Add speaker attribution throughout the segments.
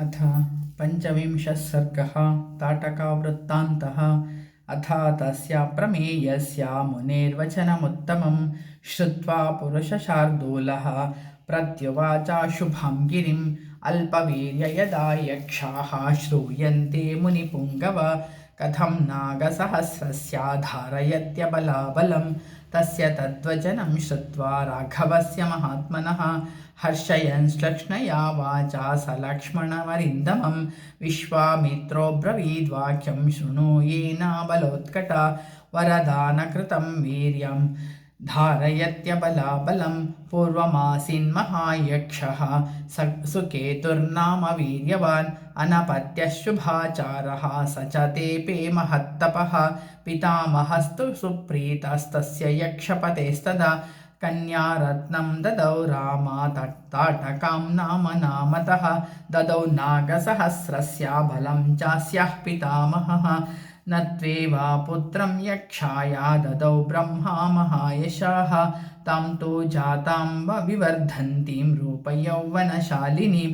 Speaker 1: अथ पञ्चविंशः सर्गः ताटकावृत्तान्तः। अथ तस्य प्रमेयस्य मुनेर्वचनमुत्तमं श्रुत्वा पुरुषशार्दूलः प्रत्युवाचाशुभां गिरिम् अल्पवीर्य यदा यक्षाः श्रूयन्ते मुनिपुङ्गव कथं नागसहस्रस्य धारयत्यबलाबलं तस्य तद्वचनं श्रुत्वा राघवस्य महात्मनः हर्षयन् श्लक्ष्णया वाचा स लक्ष्मणमरिन्दमं विश्वामित्रोऽब्रवीद्वाक्यं शृणु येनाबलोत्कटा वरदानकृतं वीर्यं धारयत्यबलाबलं पूर्वमासीन्महायक्षः सुकेतुर्नाम वीर्यवान् अनपत्यशुभाचारः स च तेपे महत्तपः पितामहस्तु सुप्रीतस्तस्य यक्षपतेस्तदा कन्यारत्नं ददौ रामा ताटकां नामतः ददौ नागसहस्रस्य बलं चास्यः पितामहः न त्वेवा पुत्रं यक्षाया ददौ ब्रह्मा महायशाः तां तु जातां विवर्धन्तीं रूपयौवनशालिनीं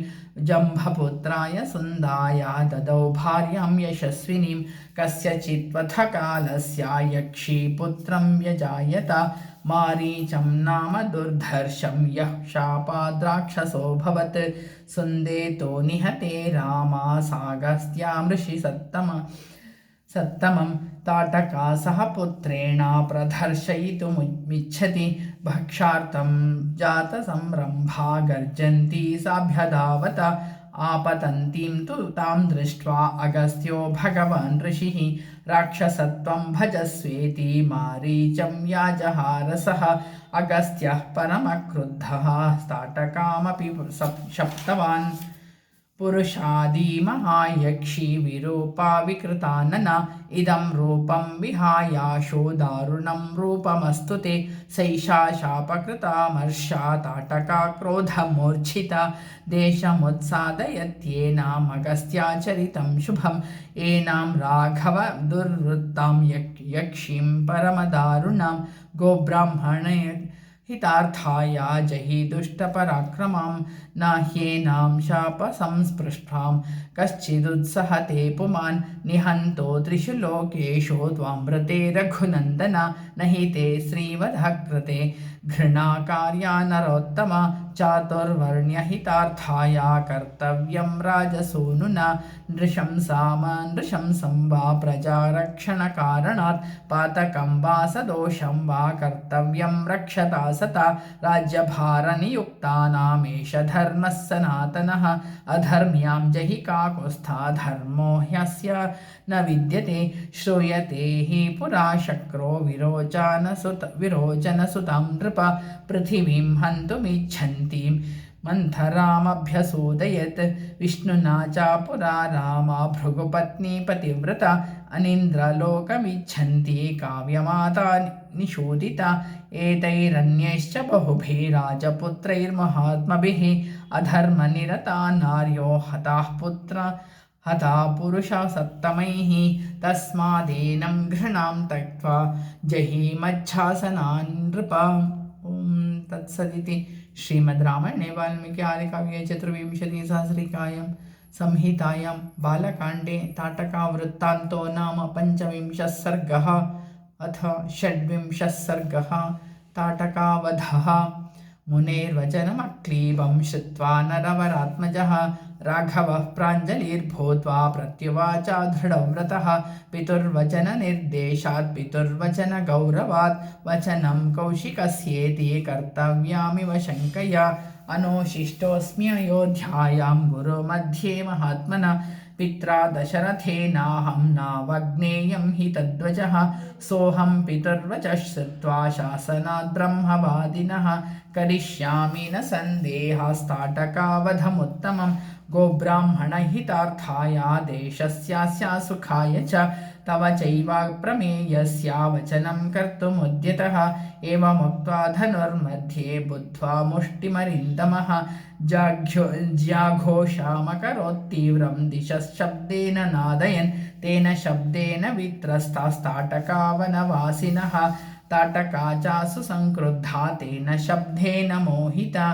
Speaker 1: जम्भपुत्राय सुन्दाया ददौ भार्यां यशस्विनीं कस्यचिद्वथकालस्य यक्षी पुत्रं व्यजायत मारीचं नाम दुर्धर्षं यः शापाद्राक्षसोऽभवत् सुन्देतो निहते रामा सागस्त्यामृषि सत्तमं ताटका सह पुत्रेण प्रदर्शयितुमिच्छति भक्षार्थं जातसंरम्भा गर्जन्ती साभ्यधावत आपतन्तीं तु तां दृष्ट्वा अगस्त्यो भगवान् ऋषिः राक्षसत्वं भजस्वेति मारीचं याजहारसः अगस्त्यः परमक्रुद्धः ताटकामपि शप्तवान् पुरुषादी महायक्षी विरूपा विकृतानना इदं रूपं विहायाशो दारुणं रूपमस्तु ते सैषा शापकृतामर्षा ताटका क्रोधमूर्छिता देशमुत्सादयत्येनामगस्त्याचरितं शुभं एनां राघव दुर्वृत्तां यक्षीं परमदारुणां गोब्राह्मणे हितार्थाया जहि दुष्टपराक्रमां न ह्येनां शापसंस्पृष्टां कश्चिदुत्सहते पुमान् निहन्तो त्रिषु लोकेषु त्वामृते रघुनन्दन न हि ते श्रीवधः कृते घृणाकार्या नरोत्तम चातुर्वर्ण्यहितार्थाया कर्तव्यं राजसूनुना नृशंसं वा प्रजारक्षणकारणात् पातकं वा सदोषं वा कर्तव्यं रक्षता सता राज्यभारनियुक्तानामेष धर्मः सनातनः अधर्म्यां जहि काकुत्स्था धर्मो ह्यस्य न विद्यते श्रूयते हि पुरा शक्रो विरोचनसुतां नृप पृथिवीं हन्तुमिच्छन्तीं मन्थरामभ्यसूदयत् विष्णुना च पुरा रामा भृगुपत्नी पतिव्रता अनिन्द्रलोकमिच्छन्ति काव्यमाता निषूदिता एतैरन्यैश्च बहुभिः राजपुत्रैर्महात्मभिः अधर्मनिरता नार्यो हता पुरुषा सत्तमैः तस्मादेनं घृणां त्यक्त्वा जहीमच्छासनान् नृप। तत्सदिति श्रीमद् रामायणे वाल्मीकि आदिकाव्ये चतुर्विंशतिसहस्रिकायां संहितायां बालकाण्डे ताटकावृत्तान्तो नाम पञ्चविंशः सर्गः। अथ षड्विंशः सर्गः ताटकावधः। मुनेर्वचनमक्लीबं श्रुत्वा नरवरात्मजः राघवः प्राञ्जलिर्भूत्वा प्रत्युवाच दृढव्रतः पितुर्वचननिर्देशात् पितुर्वचनगौरवात् वचनं कौशिकस्येति कर्तव्यामिव शङ्कया अनुशिष्टोऽस्म्ययोध्यायां गुरुमध्ये महात्मना पित्रा दशरथेनाहं नावज्ञेयं हि तद्वचः सोऽहं पितुर्वचः श्रुत्वा शासनात् ब्रह्मवादिनः करिष्यामि न सन्देहस्ताटकावधमुत्तमं गोब्राह्मणहितार्थाय देशस्यास्य सुखाय च तव चैव प्रमेयस्य वचनं कर्तुमुद्यतः एवमुक्त्वा धनुर्मध्ये बुद्ध्वा मुष्टिमरिन्दमः ज्याघोषामकरोत्तीव्रं दिशश्शब्देन नादयन् तेन शब्देन वित्रस्तास्ताटकावनवासिनः ताटका च सुसंक्रुद्धा तेन शब्देन मोहिता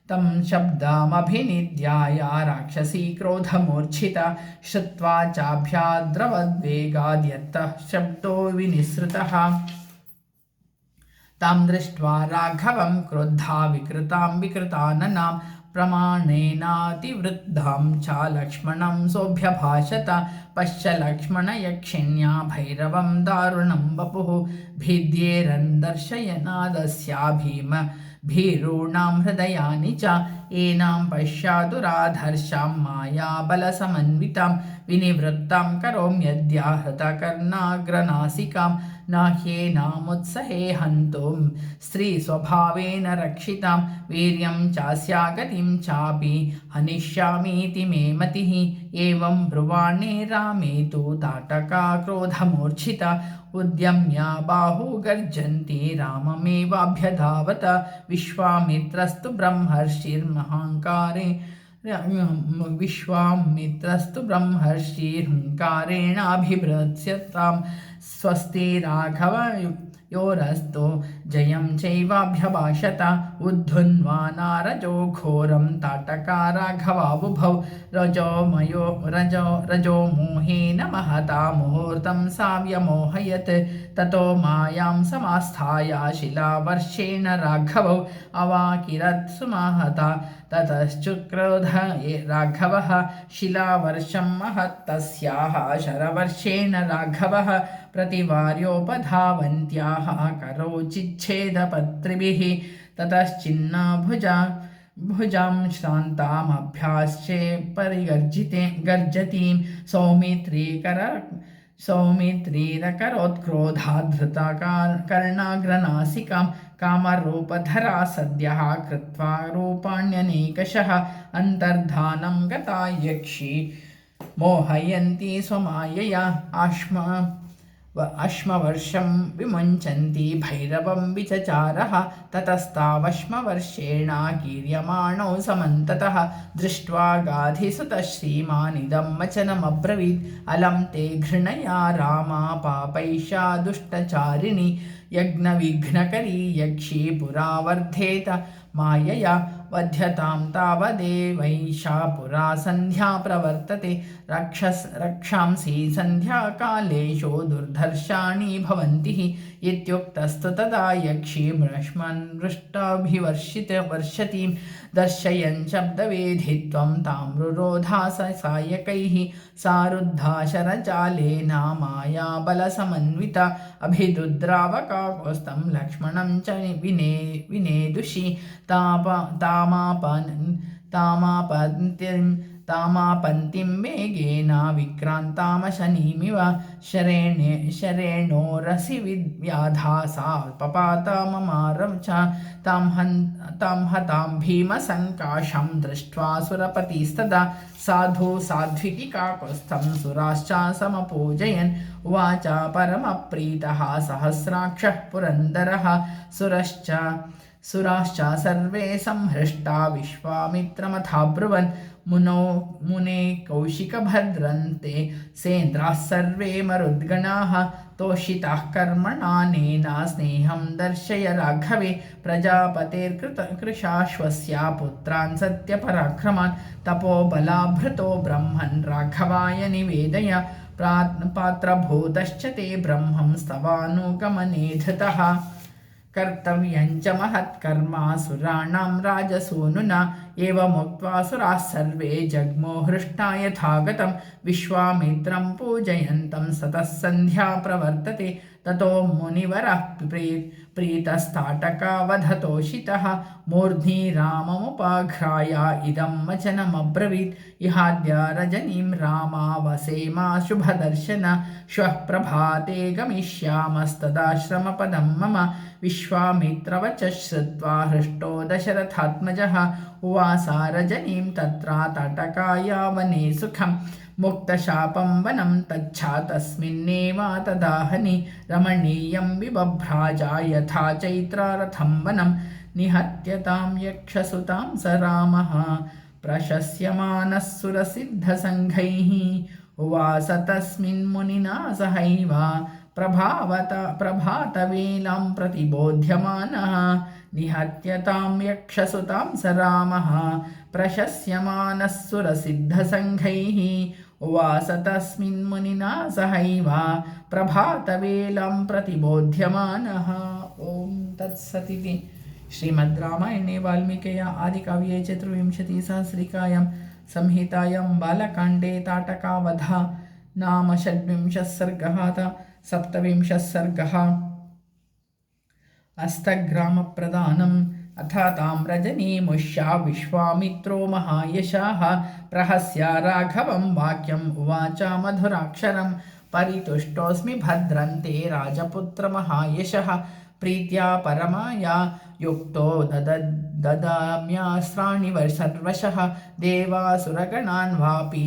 Speaker 1: तं शब्दमभिनिद्याय राक्षसी क्रोधमूर्छिता श्रुत्वा चाभ्याद्रवद्वेगाद्यत्तः शब्दो विनिसृतः तां दृष्ट्वा राघवं क्रुद्धा विकृतां विकृताननां प्रमाणेनातिवृद्धां च लक्ष्मणं सोऽभ्यभाषत पश्य लक्ष्मणयक्षिण्या भैरवं दारुणं वपुः भिद्येरन्दर्शयनादस्या भीम भीरूणां हृदयानि च एनां पश्यादुराधर्षां मायाबलसमन्वितां विनिवृत्तां करोम्यद्य हृतकर्णाग्रनासिकां न ह्येनामुत्सहे हन्तुं स्त्रीस्वभावेन रक्षितां वीर्यं चास्या गतिं चापि हनिष्यामीति मे मतिः एवं ब्रुवाणे रामे तु ताटका क्रोधमूर्छिता उद्यम्य बाहुगर्जन्ति राममेवाभ्यधावत विश्वामित्रस्तु ब्रह्मर्षिर्महाङ्कारे विश्वामित्रस्तु ब्रह्मर्षिर्हुङ्कारेणाभिभृत्स्यतां स्वस्ति राघव योरस्तु जयं चैवाभ्यभाषत उद्धुन्वा नारजो घोरं ताटका राघवाबुभौ रजो मोहेन महता मुहूर्तं सा व्यमोहयत् ततो मायां समास्थाय शिलावर्षेण राघवौ अवाकिरत् सुमहता ततश्चुक्रोध राघवः शिलावर्षं महत् तस्याः शरवर्षेण राघवः प्रतिवार्योपधावन्त्याः करोचिच्छेदपत्रिभिः ततश्चिन्ना भुजां श्रान्तामभ्याश्चे गर्जतीं सौमित्रीरकरोत्क्रोधाद्धृता कर्णाग्रनासिकां कामरूपधरा सद्यः कृत्वा रूपाण्यनेकशः अन्तर्धानं गता यक्षी मोहयन्ती स्वमायया अश्मवर्षं विमुञ्चन्ति भैरवं विचचारः ततस्तावश्मवर्षेण कीर्यमाणौ समन्ततः दृष्ट्वा गाधिसुतः श्रीमानिदं वचनमब्रवीत् अलं ते घृणया रामा पापैषा दुष्टचारिणी यज्ञविघ्नकरी यक्षी पुरा वर्धेत मायया वध्यतां तावदेवैषा पुरा सन्ध्या प्रवर्तते रक्षांसि सन्ध्याकालेषु दुर्धर्षाणि भवन्ति इत्युक्तस्तु तदा यक्षी मृष्टाभिवर्षतीं दर्शयन् शब्दवेधित्वं ताम्रुरोधा सायकैः सारुद्धा शरजालेन मायाबलसमन्विता अभिदुद्रावकाकोस्तं लक्ष्मणं च विनेदुषि तामापन्तिं वेगेन विक्रान्तामशनीमिव शरेणोरसि व्याधा सा पपातममारं च तां हतां भीमसङ्काशं दृष्ट्वा सुरपतिस्तदा साधु साध्विकी काकुत्स्थं सुराश्च समपूजयन् उवाच परमप्रीतः सहस्राक्षः पुरन्दरः सुराश्च सर्वे संहृष्टा विश्वामित्रमथाब्रुवन् मुने कौशिकभद्रन्ते सेन्द्राः सर्वे मरुद्गणाः तोषिताः कर्मणानेन स्नेहं दर्शय राघवे प्रजापतेर्कृशाश्वस्य पुत्रान् सत्यपराक्रमान् तपोबलाभृतो ब्रह्मन् राघवाय निवेदय पात्रभूतश्च ते ब्रह्मं स्तवानुगमने धृतः कर्तव्यं च महत्कर्म सुराणां राजसूनुना एवमुक्त्वा सुराः सर्वे जग्मो हृष्टा यथागतं विश्वामित्रं पूजयन्तं सतः सन्ध्या प्रवर्तते ततो मुनिवरः प्रीतस्ताटकावधतोषितः मूर्ध्नि राममुपाघ्राय इदं वचनमब्रवीत् इहाद्य रजनीं रामावसेमा शुभदर्शन श्वः प्रभाते गमिष्यामस्तदाश्रमपदं मम विश्वामित्रवचः श्रुत्वा हृष्टो दशरथात्मजः उवास रजनीं तत्र तटकाय वने सुखं मुक्तशापं वनं तच्छा तस्मिन्नेव तदाहनि रमणीयं विबभ्राजा यथा चैत्रारथं वनं निहत्यतां यक्षसुतां स रामः प्रशस्यमानः सुरसिद्धसङ्घैः उवास तस्मिन् मुनिना सहैव प्रभातवेलां प्रतिबोध्यमानः निहत्यतां यक्षसुतां स रामः प्रशस्यमानः सुरसिद्धसङ्घैः उवास तस्मिन् मुनिना सहैव प्रभातवेलां प्रतिबोध्यमानः। ॐ तत्सदिति श्रीमद्रामायणे वाल्मीकया आदिकाव्ये चतुर्विंशतिसहस्रिकायां संहितायां बालकाण्डे ताटकावधा नाम षड्विंशः सर्गः। सप्तविंशः सर्गः अस्तग्रामप्रदानम्। अथ ताम्रजनीमुष्या विश्वामित्रो महायशाः प्रहस्य राघवं वाक्यम् उवाच मधुराक्षरं परितुष्टोऽस्मि भद्रन्ते राजपुत्रमहायशः प्रीत्या परमाया युक्तो ददाम्यास्त्राणि सर्वशः देवासुरगणान् वापि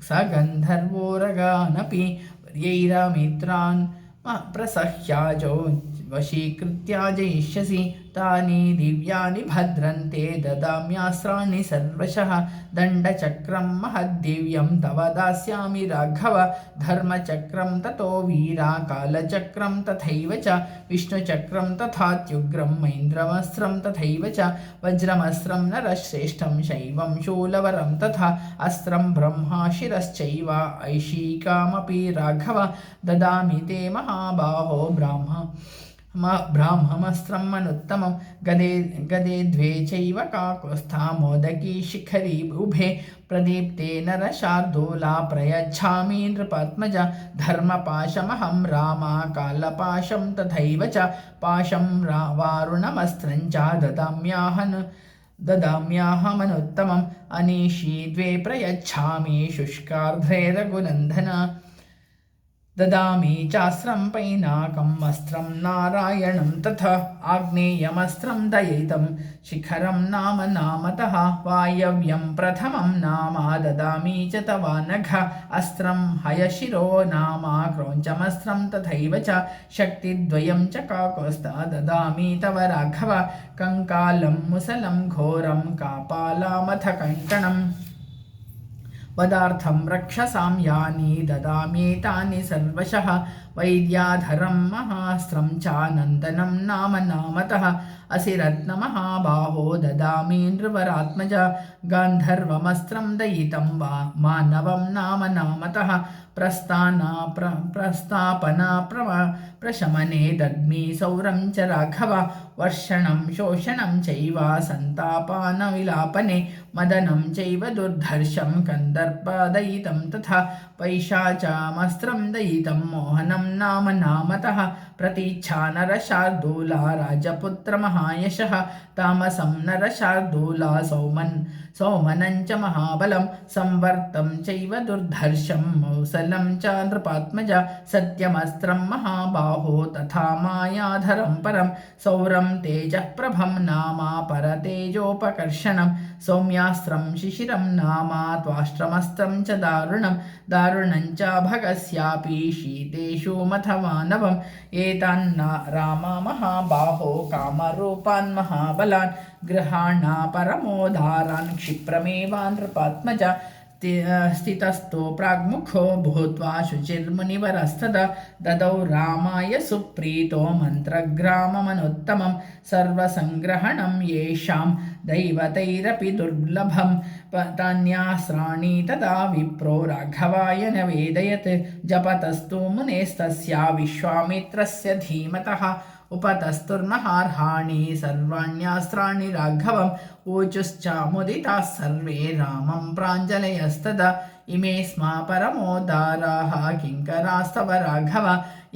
Speaker 1: सगन्धर्वोरगानपि यैरमित्रान् प्रसह्याजो वशीकृत्य जयिष्यसि तानि दिव्यानि भद्रन्ते ददाम्यास्त्राणि सर्वशः दण्डचक्रं महद्दिव्यं तव दास्यामि राघव धर्मचक्रं ततो वीरा कालचक्रं तथैव च विष्णुचक्रं तथात्युग्रं महेन्द्रमस्त्रं तथैव च वज्रमस्त्रं नरश्रेष्ठं शैवं शूलवरं तथा अस्त्रं ब्रह्माशिरश्चैव ऐशिकामपि राघव ददामि ते महाबाहो ब्राह्ममस्त्रं मनुत्तमं गदे द्वे चैव काकुत्स्था मोदकी शिखरी उभे प्रदीप्ते नरशार्दूला प्रयच्छामि नृपात्मज धर्मपाशमहं रामा कालपाशं तथैव च पाशं वारुणमस्त्रं च ददाम्याहमनुत्तमम् अनीशी द्वे प्रयच्छामि शुष्कार्ध्रे रघुनन्दन ददामि चास्त्रं पैनाकं वस्त्रं नारायणं तथा आग्नेयमस्त्रं दयितं शिखरं नामतः वायव्यं प्रथमं नाम ददामि च तवानघ अस्त्रं हयशिरो नाम क्रौञ्चमस्त्रं तथैव च शक्तिद्वयं च काकुत्स्था ददामि तव राघव कङ्कालं मुसलं घोरं कापालामथ कङ्कणम् वदार्थं रक्षसां यानि ददाम्येतानि सर्वशः वैद्याधरं महास्त्रं चानन्दनं नामतः असिरत्नमहाबाहो ददामि नृवरात्मज गान्धर्वमस्त्रं दयितं मानवं नामतः प्रस्तापना प्रशमने दद्मि सौरं च राघव वर्षणं शोषणं चैव सन्तापानविलापने मदनं चैव दुर्धर्षं कन्दर्पदयितं तथा पैशाचामस्त्रं दयितं मोहनं नामतः प्रतीच्छा नरशार्दूला राजपुत्रमहायशः तामसं नरशार्दूला सौमनं च महाबलं संवर्तं चैव दुर्धर्षं मौसलं च नृपात्मज सत्यमस्त्रं महाबाहो तथा मायाधरं परं सौरं तेजःप्रभं नाम परतेजोपकर्षणं सौम्यास्त्रं शिशिरं नाम त्वाष्ट्रमस्त्रं च दारुणं च भगस्यापि शीतेषु मथवानवम् एतान्न रामा महाबाहो कामरूपान् महाबलान् गृहाणा परमोदारान् क्षिप्रमेवा नृपात्मज स्थितस्थो प्राग्मुखो भूत्वा शुचिर्मुनिवरस्तदा ददौ रामाय सुप्रीतो मन्त्रग्राममनुत्तमं सर्वसङ्ग्रहणं येषां दैवतैरपि दुर्लभं तान्यास्त्राणि तदा विप्रो राघवाय निवेदयत् जपतस्तु मुनेस्तस्या विश्वामित्रस्य धीमतः उपतस्तुर्महार्हाणि सर्वाण्यस्त्राणि राघवम् ऊचुश्च मुदिताः सर्वे रामं प्राञ्जलयस्तदा इमे स्मा परमोदाराः किङ्करास्तव राघव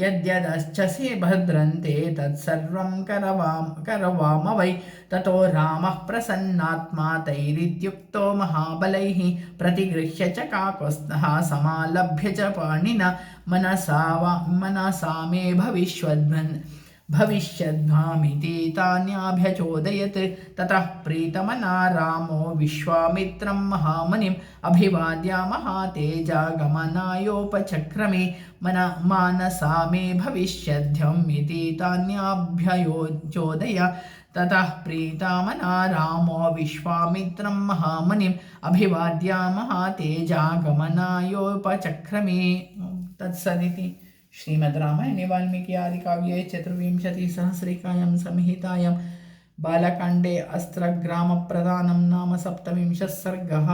Speaker 1: यद्यदश्चसि भद्रन्ते तत्सर्वं करवाम वै ततो रामः प्रसन्नात्मा तैरित्युक्तो महाबलैः प्रतिगृह्य च काकुत्स्थः समालभ्य च पाणिना मनसा मे भविष्यद्भामिति तान्याभ्यचोदयत् ततः प्रीतमना रामो विश्वामित्रं महामुनिम् अभिवाद्य महातेजागमनायोपचक्रमे मानसा मे भविष्यद्यम् इति तान्याभ्यचोदय ततः प्रीतमना रामो विश्वामित्रं महामुनिम् अभिवाद्य महातेजागमनायोपचक्रमे। तत्सदिति श्रीमद् रामायणे वाल्मीकि आदिकाव्ये चतुर्विंशतिसहस्रिकायां संहितायां बालकाण्डे अस्त्रग्रामप्रदानं नाम 27 सर्गः।